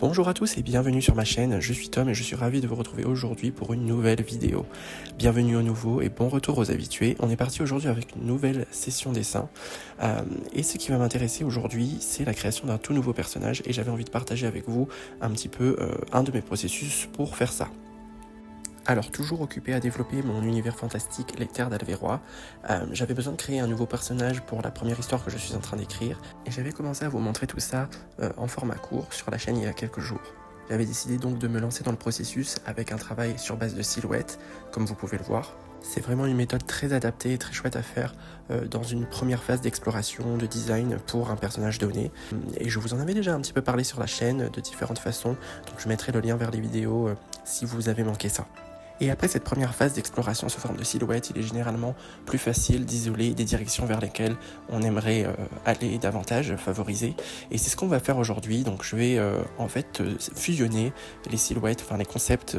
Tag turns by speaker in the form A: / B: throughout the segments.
A: Bonjour à tous et bienvenue sur ma chaîne, je suis Tom et je suis ravi de vous retrouver aujourd'hui pour une nouvelle vidéo. Bienvenue au nouveau et bon retour aux habitués. On est parti aujourd'hui avec une nouvelle session dessin et ce qui va m'intéresser aujourd'hui c'est la création d'un tout nouveau personnage et j'avais envie de partager avec vous un petit peu un de mes processus pour faire ça. Alors, toujours occupé à développer mon univers fantastique, les Terres d'Alvérois, j'avais besoin de créer un nouveau personnage pour la première histoire que je suis en train d'écrire, et j'avais commencé à vous montrer tout ça en format court sur la chaîne il y a quelques jours. J'avais décidé donc de me lancer dans le processus avec un travail sur base de silhouettes, comme vous pouvez le voir. C'est vraiment une méthode très adaptée et très chouette à faire dans une première phase d'exploration, de design pour un personnage donné. Et je vous en avais déjà un petit peu parlé sur la chaîne de différentes façons, donc je mettrai le lien vers les vidéos si vous avez manqué ça. Et après cette première phase d'exploration sous forme de silhouette, il est généralement plus facile d'isoler des directions vers lesquelles on aimerait aller davantage, favoriser. Et c'est ce qu'on va faire aujourd'hui. Donc je vais en fait fusionner les silhouettes, enfin les concepts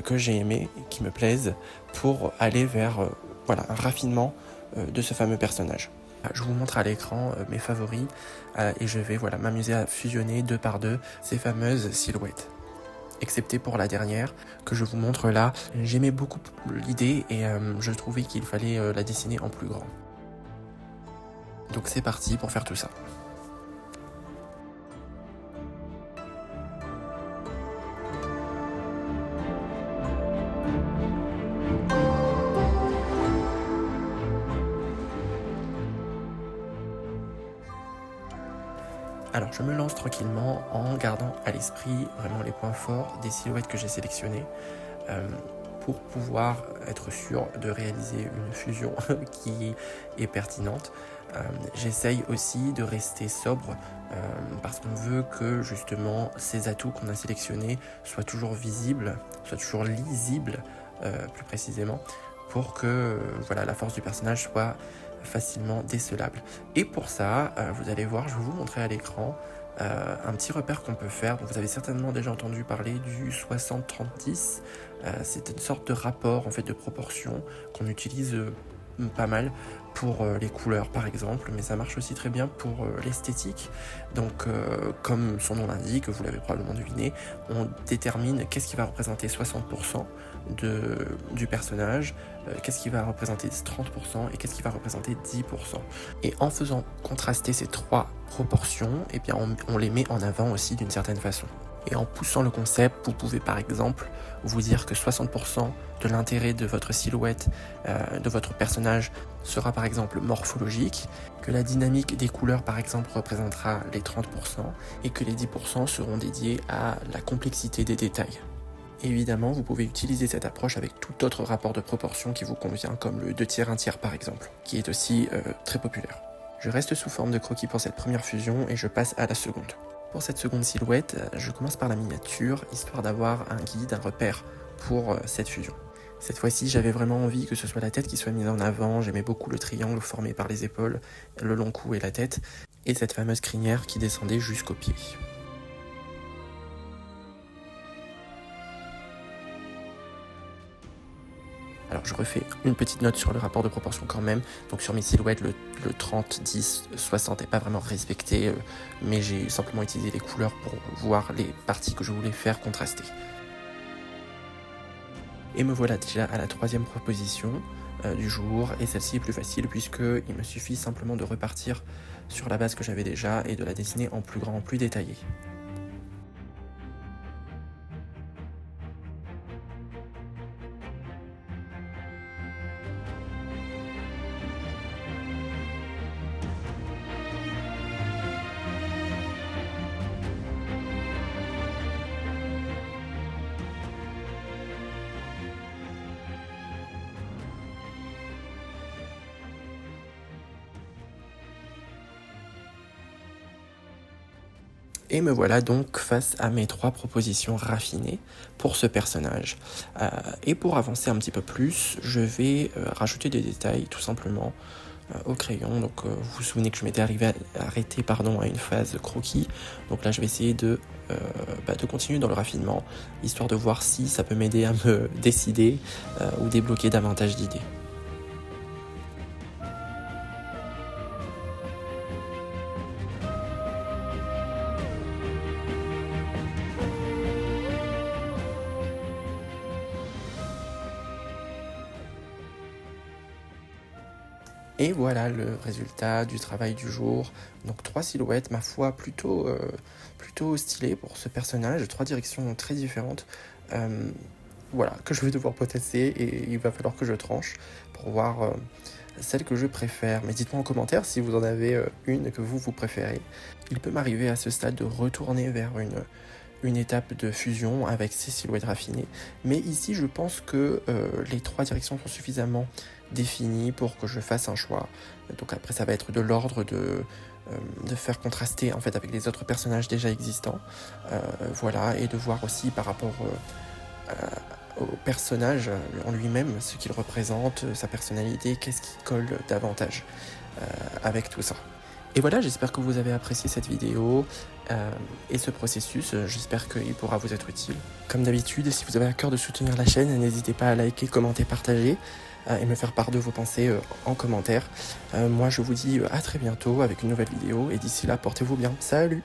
A: que j'ai aimés, qui me plaisent, pour aller vers voilà, un raffinement de ce fameux personnage. Je vous montre à l'écran mes favoris et je vais voilà, m'amuser à fusionner deux par deux ces fameuses silhouettes. Excepté pour la dernière que je vous montre là, j'aimais beaucoup l'idée et je trouvais qu'il fallait la dessiner en plus grand. Donc c'est parti pour faire tout ça. Alors je me lance tranquillement en gardant à l'esprit vraiment les points forts des silhouettes que j'ai sélectionnées pour pouvoir être sûr de réaliser une fusion qui est pertinente. J'essaye aussi de rester sobre parce qu'on veut que justement ces atouts qu'on a sélectionnés soient toujours visibles, soient toujours lisibles plus précisément, pour que voilà, la force du personnage soit facilement décelable. Et pour ça, vous allez voir, je vais vous montrer à l'écran un petit repère qu'on peut faire. Donc vous avez certainement déjà entendu parler du 60-30-10. C'est une sorte de rapport en fait de proportion qu'on utilise pas mal pour les couleurs par exemple, mais ça marche aussi très bien pour l'esthétique. Donc comme son nom l'indique, vous l'avez probablement deviné, on détermine qu'est-ce qui va représenter 60% du personnage, qu'est-ce qui va représenter 30% et qu'est-ce qui va représenter 10%. Et en faisant contraster ces trois proportions, eh bien on les met en avant aussi d'une certaine façon. Et en poussant le concept, vous pouvez par exemple vous dire que 60% de l'intérêt de votre silhouette, de votre personnage, sera par exemple morphologique, que la dynamique des couleurs par exemple représentera les 30% et que les 10% seront dédiés à la complexité des détails. Et évidemment, vous pouvez utiliser cette approche avec tout autre rapport de proportion qui vous convient, comme le 2/1 par exemple, qui est aussi très populaire. Je reste sous forme de croquis pour cette première fusion et je passe à la seconde. Pour cette seconde silhouette, je commence par la miniature, histoire d'avoir un guide, un repère pour cette fusion. Cette fois-ci, j'avais vraiment envie que ce soit la tête qui soit mise en avant, j'aimais beaucoup le triangle formé par les épaules, le long cou et la tête, et cette fameuse crinière qui descendait jusqu'aux pieds. Alors je refais une petite note sur le rapport de proportion quand même. Donc sur mes silhouettes, le 30, 10, 60 n'est pas vraiment respecté, mais j'ai simplement utilisé les couleurs pour voir les parties que je voulais faire contraster. Et me voilà déjà à la troisième proposition du jour, et celle-ci est plus facile puisqu'il me suffit simplement de repartir sur la base que j'avais déjà et de la dessiner en plus grand, en plus détaillé. Et me voilà donc face à mes trois propositions raffinées pour ce personnage. Et pour avancer un petit peu plus, je vais rajouter des détails tout simplement au crayon. Donc vous vous souvenez que je m'étais arrêté à une phase croquis. Donc là je vais essayer de continuer dans le raffinement, histoire de voir si ça peut m'aider à me décider ou débloquer davantage d'idées. Et voilà le résultat du travail du jour. Donc 3 silhouettes, ma foi, plutôt stylées pour ce personnage, 3 directions très différentes. Voilà, que je vais devoir potasser et il va falloir que je tranche pour voir celle que je préfère. Mais dites-moi en commentaire si vous en avez une que vous préférez. Il peut m'arriver à ce stade de retourner vers une étape de fusion avec ces silhouettes raffinées. Mais ici, je pense que les 3 directions sont suffisamment définies pour que je fasse un choix. Donc après, ça va être de l'ordre de faire contraster en fait avec les autres personnages déjà existants. Voilà, et de voir aussi par rapport au personnage en lui-même, ce qu'il représente, sa personnalité, qu'est-ce qui colle davantage avec tout ça. Et voilà, j'espère que vous avez apprécié cette vidéo et ce processus. J'espère qu'il pourra vous être utile. Comme d'habitude, si vous avez à cœur de soutenir la chaîne, n'hésitez pas à liker, commenter, partager et me faire part de vos pensées en commentaire. Moi, je vous dis à très bientôt avec une nouvelle vidéo et d'ici là, portez-vous bien. Salut!